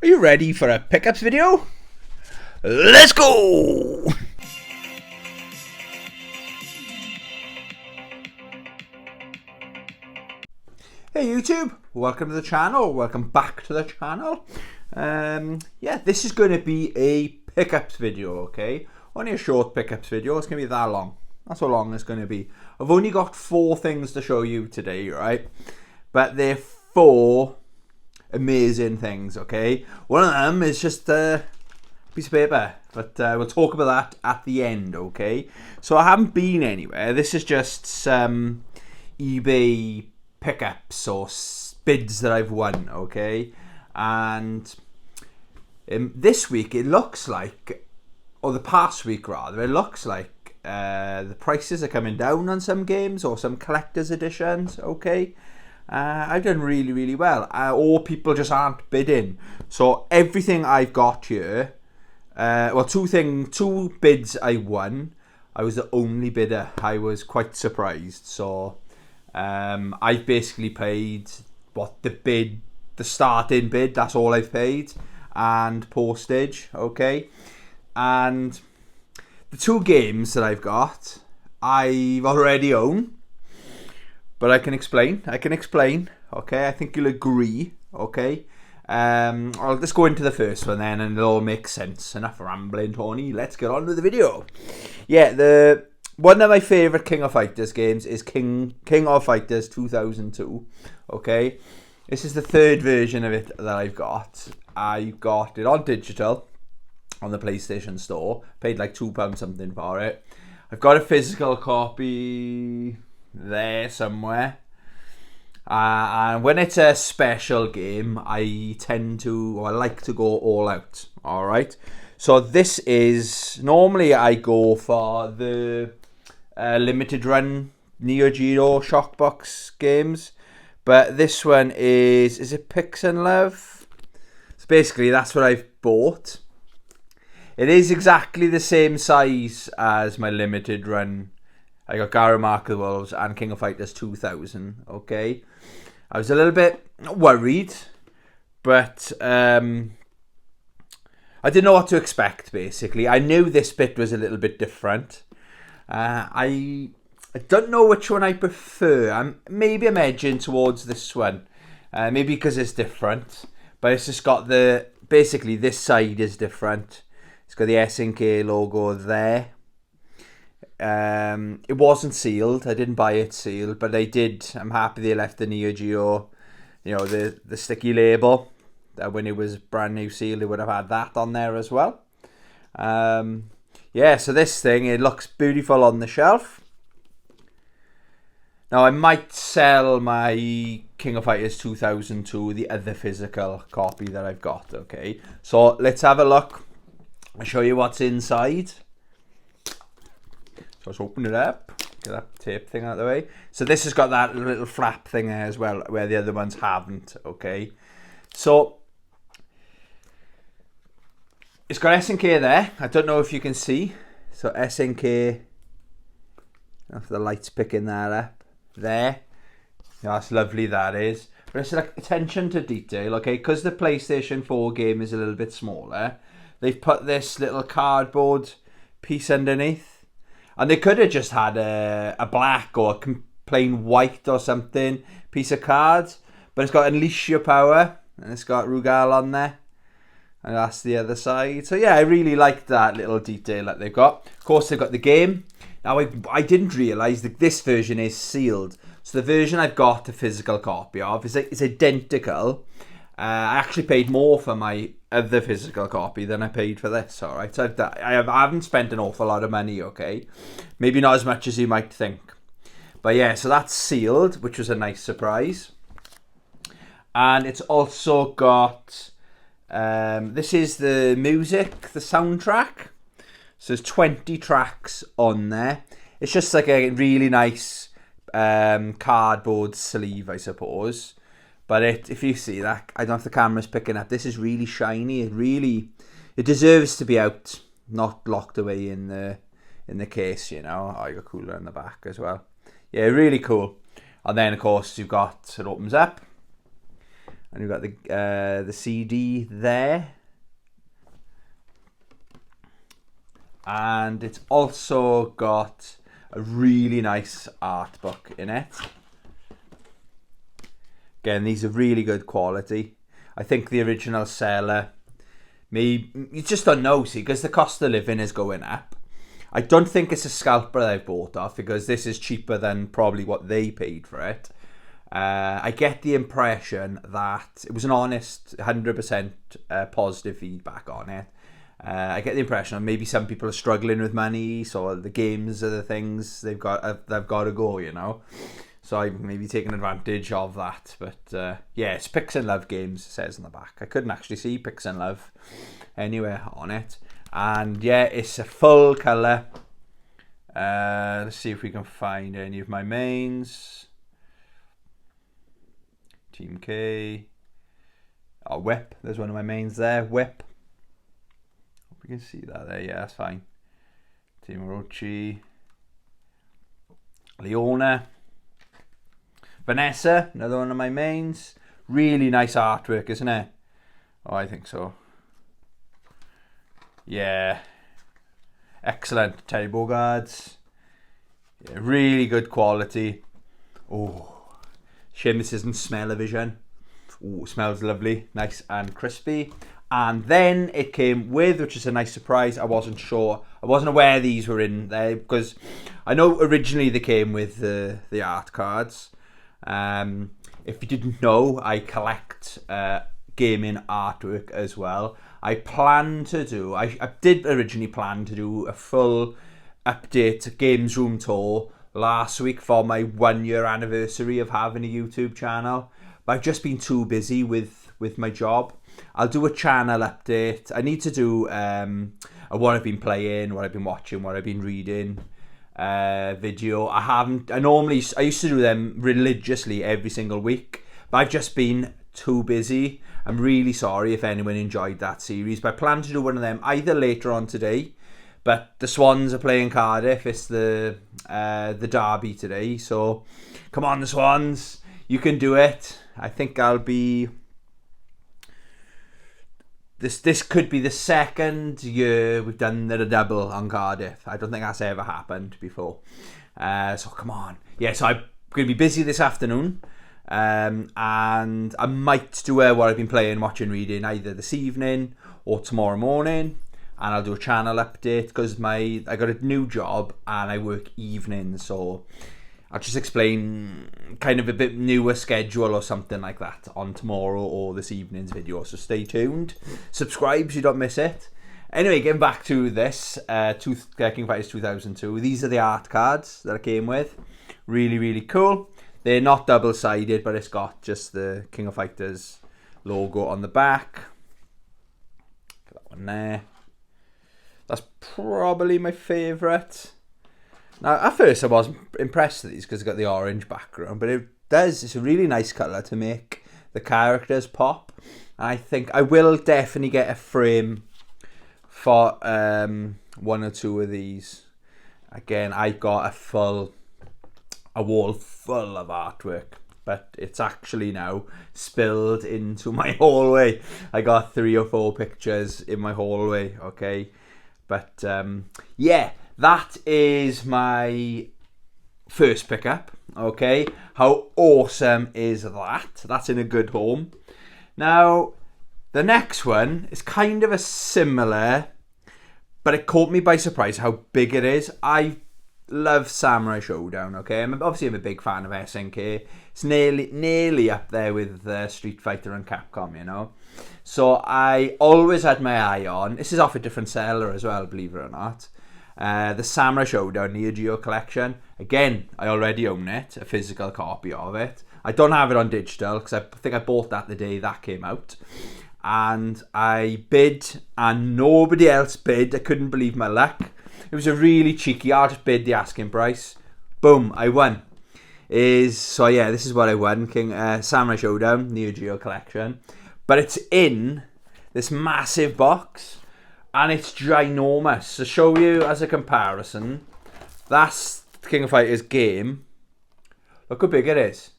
Are you ready for a pickups video? Let's go! Hey YouTube, welcome to the channel, welcome back to the channel. Yeah, this is going to be a pickups video, okay? Only a short pickups video, it's going to be that long. That's how long it's going to be. I've only got 4 things to show you today, right? But they're 4 amazing things, okay? One of them is just a piece of paper, but we'll talk about that at the end, okay? So I haven't been anywhere. This is just some eBay pickups or bids that I've won, okay? And this week it looks like, or the past week rather, it looks like the prices are coming down on some games or some collector's editions, okay? I've done really well, or people just aren't bidding. So everything I've got here, well, two bids I won. I was the only bidder. I was quite surprised. So I've basically paid what the starting bid. That's all I've paid, and postage. Okay, and the 2 games that I've got, I've already owned. But I can explain. Okay, I think you'll agree. Okay, I'll just go into the first one then, and it'll all make sense. Enough rambling, Tony. Let's get on with the video. Yeah, one of my favourite King of Fighters games is King of Fighters 2002. Okay, this is the 3rd version of it that I've got. I got it on digital on the PlayStation Store. Paid like £2 something for it. I've got a physical copy there somewhere, and when it's a special game, I like to go all out. All right, so this is normally I go for the limited run Neo Geo Shockbox games, but this one is it Pix and Love? So basically that's what I've bought. It is exactly the same size as my limited run. I got Garrow Mark of the Wolves and King of Fighters 2000, okay? I was a little bit worried, but I didn't know what to expect, basically. I knew this bit was a little bit different. I don't know which one I prefer. Maybe I'm edging towards this one. Maybe because it's different. But it's just got basically this side is different. It's got the SNK logo there. It wasn't sealed. I didn't buy it sealed, but they did. I'm happy they left the Neo Geo, the sticky label. That when it was brand new sealed, they would have had that on there as well. Yeah, so this thing, it looks beautiful on the shelf. Now I might sell my King of Fighters 2002, the other physical copy that I've got. Okay, so let's have a look. I'll show you what's inside. So let's open it up, get that tape thing out of the way. So this has got that little flap thing there as well, where the other ones haven't, okay? So, it's got SNK there. I don't know if you can see. So SNK, if the light's picking that up, there. Yeah, that's lovely, that is. But it's like attention to detail, okay? Because the PlayStation 4 game is a little bit smaller, they've put this little cardboard piece underneath. And they could have just had a black or a plain white or something piece of card. But it's got Unleash Your Power. And it's got Rugal on there. And that's the other side. So yeah, I really like that little detail that they've got. Of course, they've got the game. Now, I didn't realise that this version is sealed. So the version I've got a physical copy of is identical. I actually paid more for my other physical copy than I paid for this, alright? So I haven't spent an awful lot of money, okay? Maybe not as much as you might think. But yeah, so that's sealed, which was a nice surprise. And it's also got, this is the music, the soundtrack. So there's 20 tracks on there. It's just like a really nice cardboard sleeve, I suppose. But if you see that, I don't know if the camera's picking up. This is really shiny. It deserves to be out, not locked away in the case. You know, I got cooler in the back as well. Yeah, really cool. And then of course you've got, it opens up, And you've got the CD there. And it's also got a really nice art book in it. Again, these are really good quality. I think the original seller, maybe, you just don't know, see, because the cost of living is going up. I don't think it's a scalper they've bought off, because this is cheaper than probably what they paid for it. I get the impression that it was an honest, 100% positive feedback on it. I get the impression that maybe some people are struggling with money, so the games are the things they've got to go, you know. So I'm maybe taking advantage of that. But yeah, it's Pix and Love games, it says in the back. I couldn't actually see Pix and Love anywhere on it. And yeah, it's a full colour. Let's see if we can find any of my mains. Team K. Oh, Whip. There's one of my mains there. Whip. Hope you can see that there. Yeah, that's fine. Team Orochi. Leona. Vanessa. Another one of my mains. Really nice artwork, isn't it? Oh, I think so. Yeah. Excellent. Terry Bogards. Yeah, really good quality. Oh. Shame this isn't smell-o-vision. Ooh, smells lovely, nice and crispy. And then it came with, which is a nice surprise, I wasn't sure, I wasn't aware these were in there, because I know originally they came with the art cards. If you didn't know, I collect gaming artwork as well. I did originally plan to do a full update games room tour last week for my 1 year anniversary of having a YouTube channel, but I've just been too busy with my job. I'll do a channel update. I need to do what I've been playing, what I've been watching, what I've been reading video. I used to do them religiously every single week, but I've just been too busy. I'm really sorry if anyone enjoyed that series, but I plan to do one of them either later on today. But the Swans are playing Cardiff. It's the derby today. So come on, the Swans. You can do it. I think I'll be... This could be the second year we've done the double on Cardiff. I don't think that's ever happened before. So come on. Yeah, so I'm going to be busy this afternoon. And I might do what I've been playing, watching, reading either this evening or tomorrow morning. And I'll do a channel update because I got a new job and I work evenings, so I'll just explain kind of a bit newer schedule or something like that on tomorrow or this evening's video. So stay tuned, subscribe so you don't miss it. Anyway, getting back to this King of Fighters 2002. These are the art cards that I came with. Really, really cool. They're not double-sided, but it's got just the King of Fighters logo on the back. That one there. That's probably my favourite. Now, at first I wasn't impressed with these because it's got the orange background, but it's a really nice colour to make the characters pop. I think I will definitely get a frame for one or two of these. Again, I got a wall full of artwork, but it's actually now spilled into my hallway. I got 3 or 4 pictures in my hallway, okay? But yeah, that is my first pickup, okay? How awesome is that? That's in a good home. Now, the next one is kind of a similar, but it caught me by surprise how big it is. I love Samurai Showdown, okay? I'm a big fan of SNK. It's nearly up there with Street Fighter and Capcom, you know? So I always had my eye on, this is off a different seller as well, believe it or not, the Samurai Showdown Neo Geo collection. Again, I already own it, a physical copy of it. I don't have it on digital because I think I bought that the day that came out. And I bid and nobody else bid. I couldn't believe my luck. It was a really cheeky, I'll just bid the asking price. Boom, I won. So yeah, this is what I won, Samurai Showdown Neo Geo collection. But it's in this massive box and it's ginormous. To show you as a comparison, that's King of Fighters game. Look how big it is.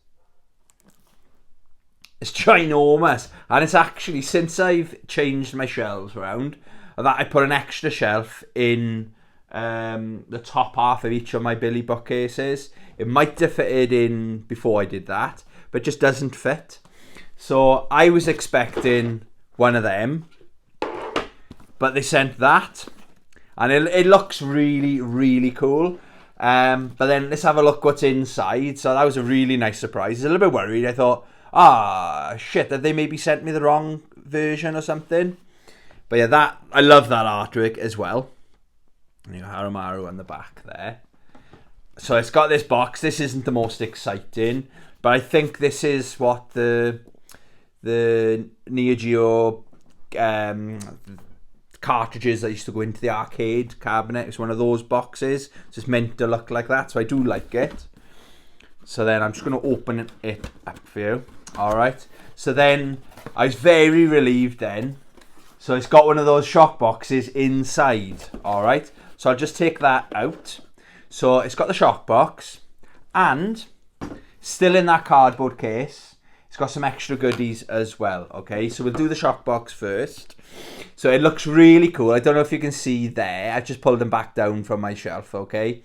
It's ginormous, and it's actually, since I've changed my shelves around, that I put an extra shelf in the top half of each of my Billy bookcases. It might have fitted in before I did that, but it just doesn't fit. So I was expecting one of them, but they sent that, and it looks really, really cool. But then let's have a look what's inside. So that was a really nice surprise. I was a little bit worried. I thought, shit, have they maybe sent me the wrong version or something? But yeah, I love that artwork as well. And you got Harumaru on the back there. So it's got this box. This isn't the most exciting, but I think this is what the Neo Geo cartridges that used to go into the arcade cabinet. It's one of those boxes. It's just meant to look like that, so I do like it. So then I'm just going to open it up for you. Alright, so then I was very relieved then. So it's got one of those shock boxes inside. Alright, so I'll just take that out. So it's got the shock box, and still in that cardboard case, it's got some extra goodies as well. Okay, so we'll do the shock box first. So it looks really cool. I don't know if you can see there. I just pulled them back down from my shelf, okay?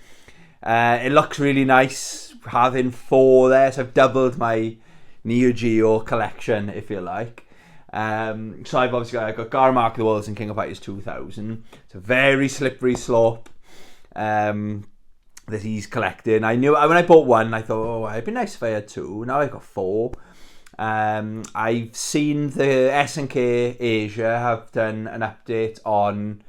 It looks really nice having 4 there. So I've doubled my Neo Geo collection, if you like. So I've obviously got Gara Mark of the Wolves and King of Fighters 2000. It's a very slippery slope that he's collecting. I knew when I bought one, I thought, it'd be nice if I had 2. Now I've got 4. I've seen the SNK Asia have done an update on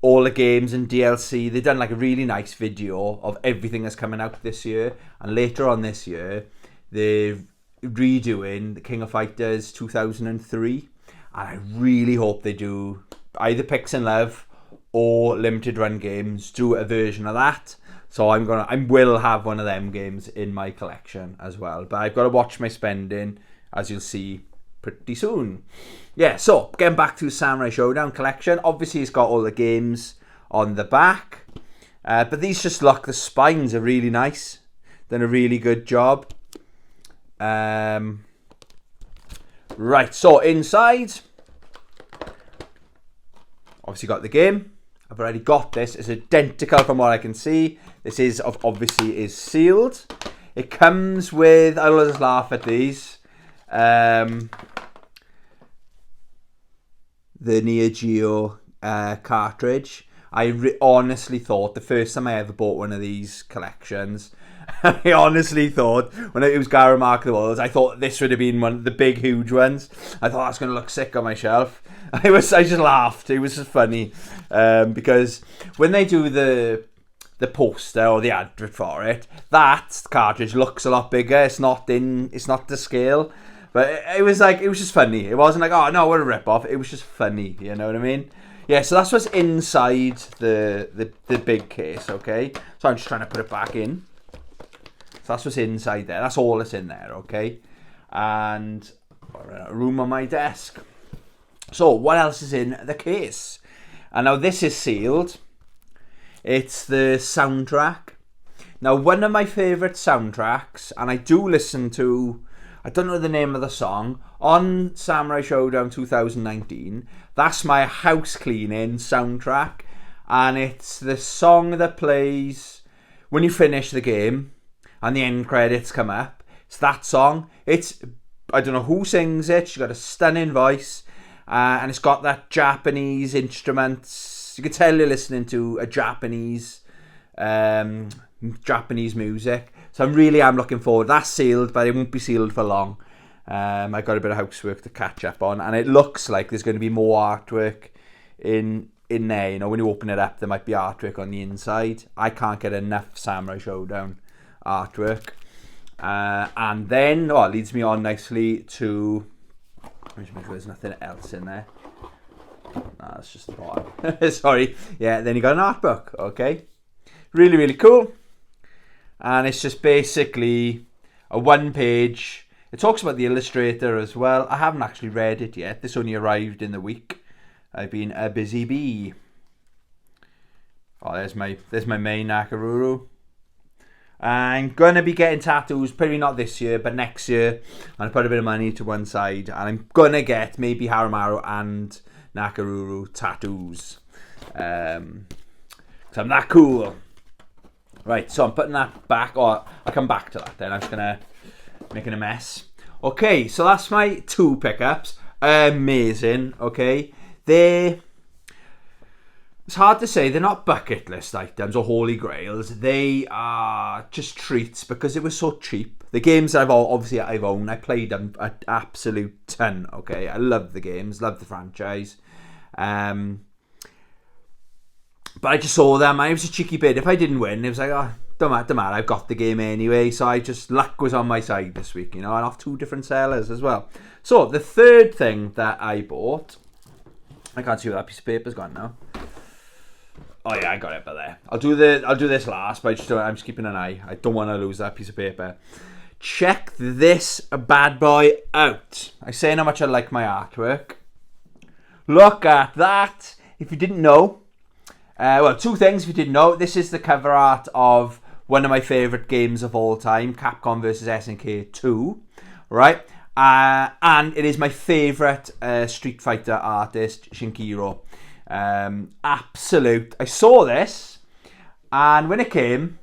all the games and DLC. They've done like a really nice video of everything that's coming out this year, and later on this year they're redoing the King of Fighters 2003, and I really hope they do either Pix and Love or limited run games, do a version of that. So I will have one of them games in my collection as well. But I've got to watch my spending, as you'll see pretty soon. Yeah, so getting back to Samurai Showdown collection. Obviously, it's got all the games on the back. But these just look, the spines are really nice. Done a really good job. Right, so inside, obviously got the game. I've already got this. It's identical from what I can see. This is obviously sealed. It comes with, I'll just laugh at these. The Neo Geo cartridge. I honestly thought the first time I ever bought one of these collections, I honestly thought when it was Gara Mark of the Worlds, I thought this would have been one of the big, huge ones. I thought that's going to look sick on my shelf. I just laughed. It was just funny because when they do the poster or the advert for it, that cartridge looks a lot bigger. It's not the scale, but it was just funny. It wasn't like, oh no, what a rip off. It was just funny. You know what I mean? Yeah. So that's what's inside the big case. Okay. So I'm just trying to put it back in. So that's what's inside there. That's all that's in there. Okay. And a room on my desk. So what else is in the case? And now this is sealed. It's the soundtrack. Now one of my favourite soundtracks, and I do listen to, I don't know the name of the song, on Samurai Showdown 2019. That's my house cleaning soundtrack. And it's the song that plays when you finish the game and the end credits come up. It's that song. I don't know who sings it. She's got a stunning voice. And it's got that Japanese instruments. You can tell you're listening to a Japanese music. So I'm looking forward. That's sealed, but it won't be sealed for long. I got a bit of housework to catch up on, and it looks like there's going to be more artwork in there. You know, when you open it up, there might be artwork on the inside. I can't get enough Samurai Showdown artwork. And then, it leads me on nicely to. Let me just make sure there's nothing else in there. That's just the bottom. Sorry. Yeah, then you got an art book. Okay. Really, really cool. And it's just basically a 1-page. It talks about the illustrator as well. I haven't actually read it yet. This only arrived in the week. I've been a busy bee. Oh, there's my main Nakaruru. I'm going to be getting tattoos, probably not this year, but next year. I'm going to put a bit of money to one side. And I'm going to get maybe Harumaru and Nakaruru tattoos. Because I'm that cool. Right, so I'm putting that back. Or I'll come back to that then. I'm just going to making a mess. Okay, so that's my 2 pickups. Amazing, okay. It's hard to say, they're not bucket list items or holy grails. They are just treats because it was so cheap. The games I've owned, I played them an absolute ton, okay. I love the games, love the franchise. But I just saw them and it was a cheeky bid. If I didn't win, it was like, oh, don't matter, I've got the game anyway. So luck was on my side this week, and off 2 different sellers as well. So the third thing that I bought, I can't see where that piece of paper's gone now. Oh yeah, I got it by there. I'll do this last, but I'm just keeping an eye. I don't want to lose that piece of paper. Check this bad boy out. I say how much I like my artwork. Look at that. If you didn't know, well, 2 things if you didn't know. This is the cover art of one of my favourite games of all time, Capcom vs SNK 2, right? And it is my favourite Street Fighter artist, Shinkiro. Absolute. I saw this, and when it came,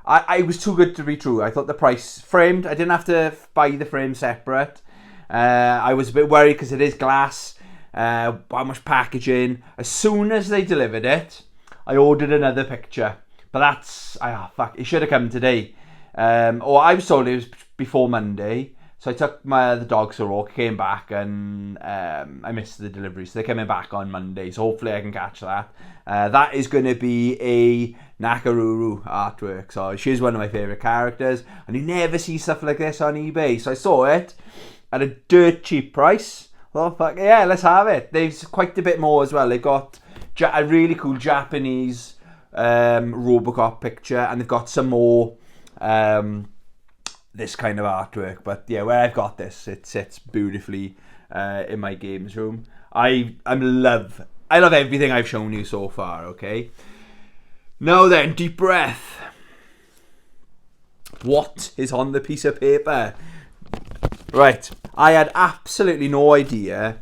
I was too good to be true. I thought the price framed. I didn't have to buy the frame separate. I was a bit worried because it is glass. How much packaging? As soon as they delivered it, I ordered another picture. But that's fuck. It should have come today. Or I was told it was before Monday. So I took the dogs to walk, came back, and I missed the delivery. So they're coming back on Monday. So hopefully I can catch that. That is going to be a Nakaruru artwork. So she's one of my favourite characters. And you never see stuff like this on eBay. So I saw it at a dirt cheap price. Oh, fuck yeah, let's have it. There's quite a bit more as well. They've got a really cool Japanese Robocop picture. And they've got some more... this kind of artwork, but yeah, where I've got this, it sits beautifully in my games room. I love everything I've shown you so far, okay? Now then, deep breath. What is on the piece of paper? Right, I had absolutely no idea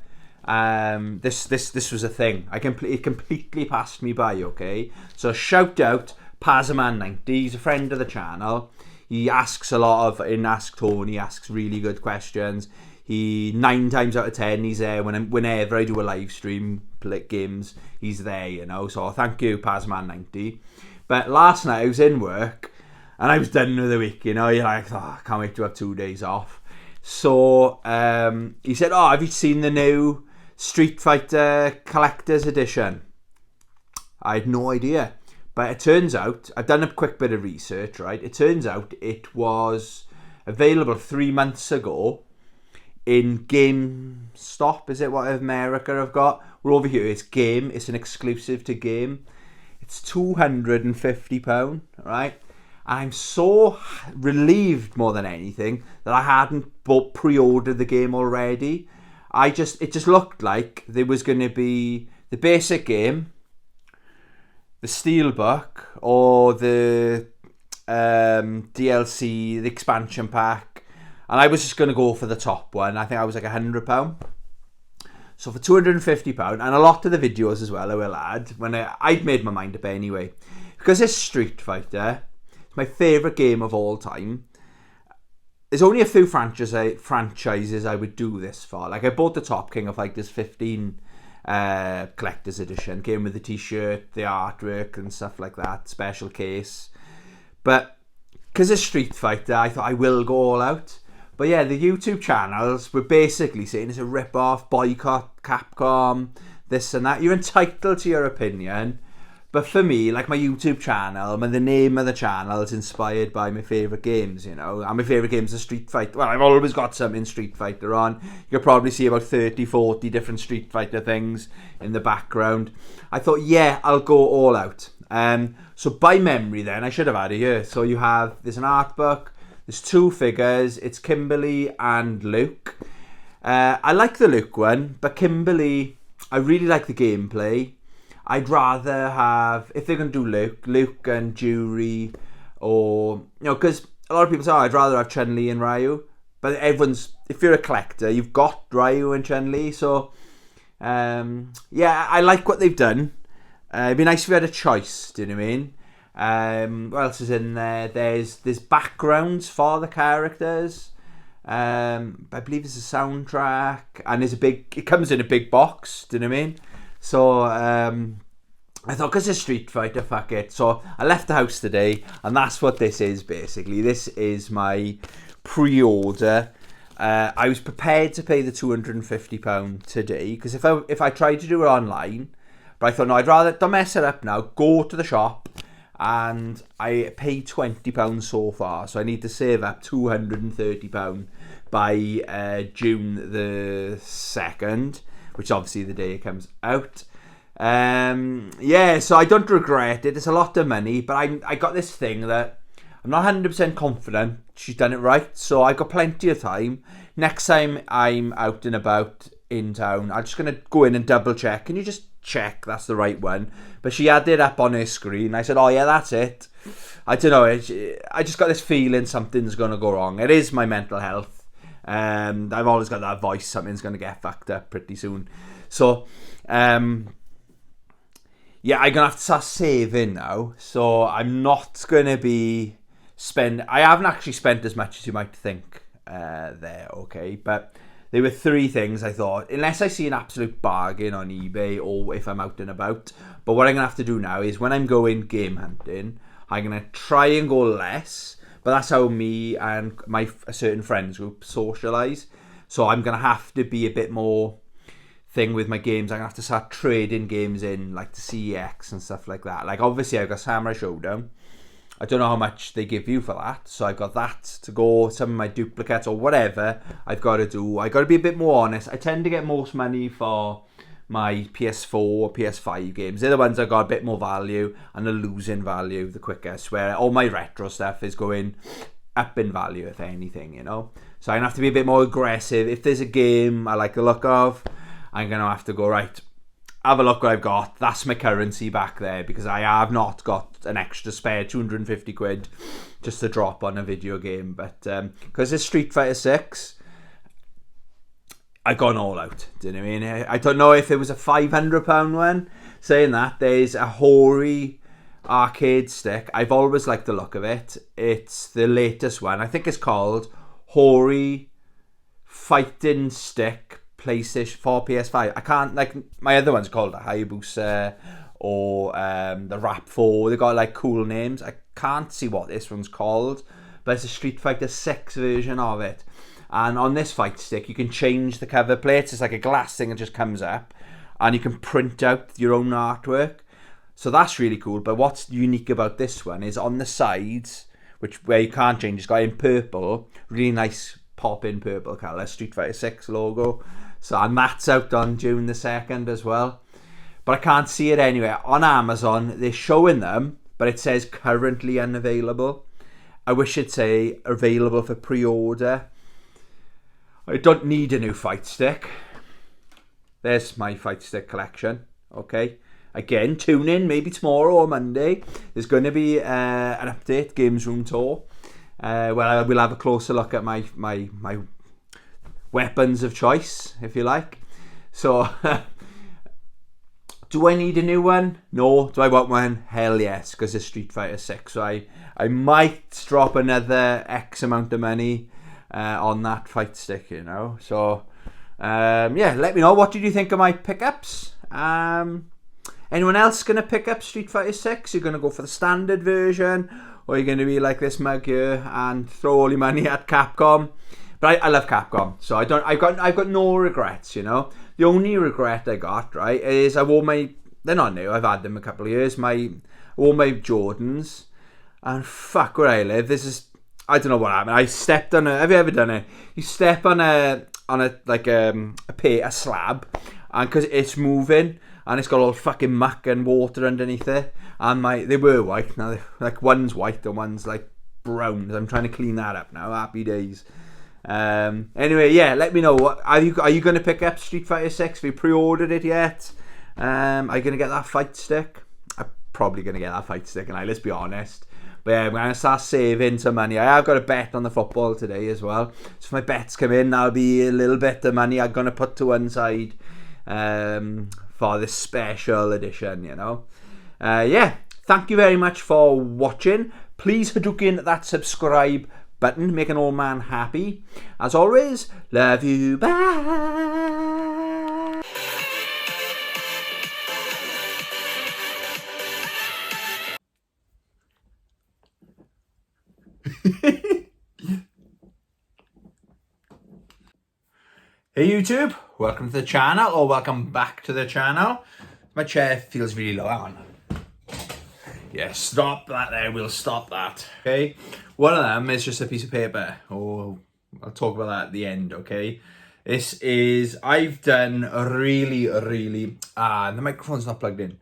this was a thing. It completely passed me by, okay? So shout out Pazzaman90, he's a friend of the channel. He asks a lot of, in Ask Tony, he asks really good questions. 9 times out of 10, he's there whenever I do a live stream, play games, he's there, So thank you, Pazman90. But last night I was in work, and I was done with the week, You're like, I can't wait to have 2 days off. So he said, have you seen the new Street Fighter Collector's Edition? I had no idea. But it turns out, I've done a quick bit of research, right? It turns out it was available 3 months ago in GameStop, is it what America have got? We're over here, it's Game, it's an exclusive to Game. It's £250, right? I'm so relieved more than anything that I hadn't pre-ordered the game already. It just looked like there was going to be the basic game, the Steelbook, or the DLC, the expansion pack, and I was just going to go for the top one. I think I was like £100. So for £250, and a lot of the videos as well I will add, when I'd made my mind up anyway. Because it's Street Fighter, it's my favourite game of all time. There's only a few franchises I would do this for. Like I bought the Top King of Fighters 15 collector's edition, came with the t-shirt, the artwork and stuff like that, special case. But because it's Street Fighter, I thought I will go all out. But yeah, the YouTube channels were basically saying it's a rip-off, boycott Capcom, this and that. You're entitled to your opinion. But for me, like my YouTube channel, the name of the channel is inspired by my favourite games, And my favourite games are Street Fighter. Well, I've always got something Street Fighter on. You could probably see about 30, 40 different Street Fighter things in the background. I thought, yeah, I'll go all out. So by memory then, I should have had it here. So there's an art book, there's 2 figures, it's Kimberly and Luke. I like the Luke one, but Kimberly, I really like the gameplay. I'd rather have, if they're going to do Luke and Jury or, you know, because a lot of people say, oh, I'd rather have Chun-Li and Ryu, but if you're a collector, you've got Ryu and Chun-Li, so, yeah, I like what they've done. It'd be nice if you had a choice, do you know what I mean? What else is in there? There's backgrounds for the characters. I believe there's a soundtrack, and it comes in a big box, do you know what I mean? So, I thought, because it's Street Fighter, fuck it. So I left the house today, and that's what this is, basically. This is my pre-order. I was prepared to pay the £250 today, because if I tried to do it online, but I thought, no, I'd rather, don't mess it up now, go to the shop, and I paid £20 so far, so I need to save up £230 by June the 2nd, which is obviously the day it comes out. Yeah, so I don't regret it. It's a lot of money, but I got this thing that I'm not 100% confident she's done it right, so I got plenty of time. Next time I'm out and about in town, I'm just going to go in and double check. Can you just check that's the right one? But she had it up on her screen. I said, oh yeah, that's it. I don't know, I just got this feeling something's going to go wrong. It is my mental health. I've always got that voice, something's going to get fucked up pretty soon. So, yeah, I'm going to have to start saving now. So I'm not going to be I haven't actually spent as much as you might think there, okay? But there were 3 things I thought, unless I see an absolute bargain on eBay or if I'm out and about. But what I'm going to have to do now is when I'm going game hunting, I'm going to try and go less. But that's how me and a certain friends group socialise. So I'm going to have to be a bit more thing with my games. I'm going to have to start trading games in, like the CEX and stuff like that. Like, obviously, I've got Samurai Showdown. I don't know how much they give you for that. So I've got that to go, some of my duplicates or whatever I've got to do. I've got to be a bit more honest. I tend to get most money for my PS4 or PS5 games. They're the ones that got a bit more value and are losing value the quickest, where all my retro stuff is going up in value, if anything, you know. So I'm going to have to be a bit more aggressive. If there's a game I like the look of, I'm going to have to go, right, have a look what I've got. That's my currency back there, because I have not got an extra spare 250 quid just to drop on a video game. But because it's Street Fighter 6, I've gone all out. Do you know what I mean? I don't know if it was a £500 one. Saying that, there's a Hori arcade stick. I've always liked the look of it. It's the latest one. I think it's called Hori Fighting Stick PlayStation 4 PS5. I can't, like, my other one's called the Hayabusa or the Rap 4. They got like cool names. I can't see what this one's called, but it's a Street Fighter 6 version of it. And on this fight stick, you can change the cover plates. It's like a glass thing that just comes up, and you can print out your own artwork. So that's really cool. But what's unique about this one is on the sides, where you can't change, it's got in purple, really nice pop-in purple colour, Street Fighter 6 logo. So, and that's out on June the 2nd as well. But I can't see it anywhere. On Amazon, they're showing them, but it says currently unavailable. I wish it'd say available for pre-order. I don't need a new fight stick. There's my fight stick collection. Okay. Again, tune in maybe tomorrow or Monday. There's going to be an update, Games Room Tour. Where I will have a closer look at my weapons of choice, if you like. So, do I need a new one? No. Do I want one? Hell yes, because it's Street Fighter 6. So I might drop another X amount of money on that fight stick, you know. So, yeah, let me know. What did you think of my pickups? Anyone else going to pick up Street Fighter 6? You're going to go for the standard version? Or you're going to be like this mug here and throw all your money at Capcom? But I love Capcom, so I've got no regrets, you know. The only regret I got, right, is I wore they're not new, I've had them a couple of years, I wore my Jordans, and fuck where I live, I don't know what happened, I stepped on have you ever done it? You step on a slab, and because it's moving, and it's got all fucking muck and water underneath it, and they were white, now like one's white and one's like brown, I'm trying to clean that up now, happy days. Anyway, yeah, let me know. Are you going to pick up Street Fighter 6? Have you pre-ordered it yet? Are you going to get that fight stick? I'm probably going to get that fight stick, and let's be honest. But yeah, I'm going to start saving some money. I have got a bet on the football today as well. So if my bets come in, that'll be a little bit of money I'm going to put to one side for this special edition, you know. Yeah, thank you very much for watching. Please hit that subscribe button, make an old man happy. As always, love you, bye. Hey YouTube, welcome to the channel, or welcome back to the channel. My chair feels really low, hang on. Yeah, stop that there, we'll stop that. Okay, one of them is just a piece of paper. Oh, I'll talk about that at the end, okay? This is, I've done a really, the microphone's not plugged in.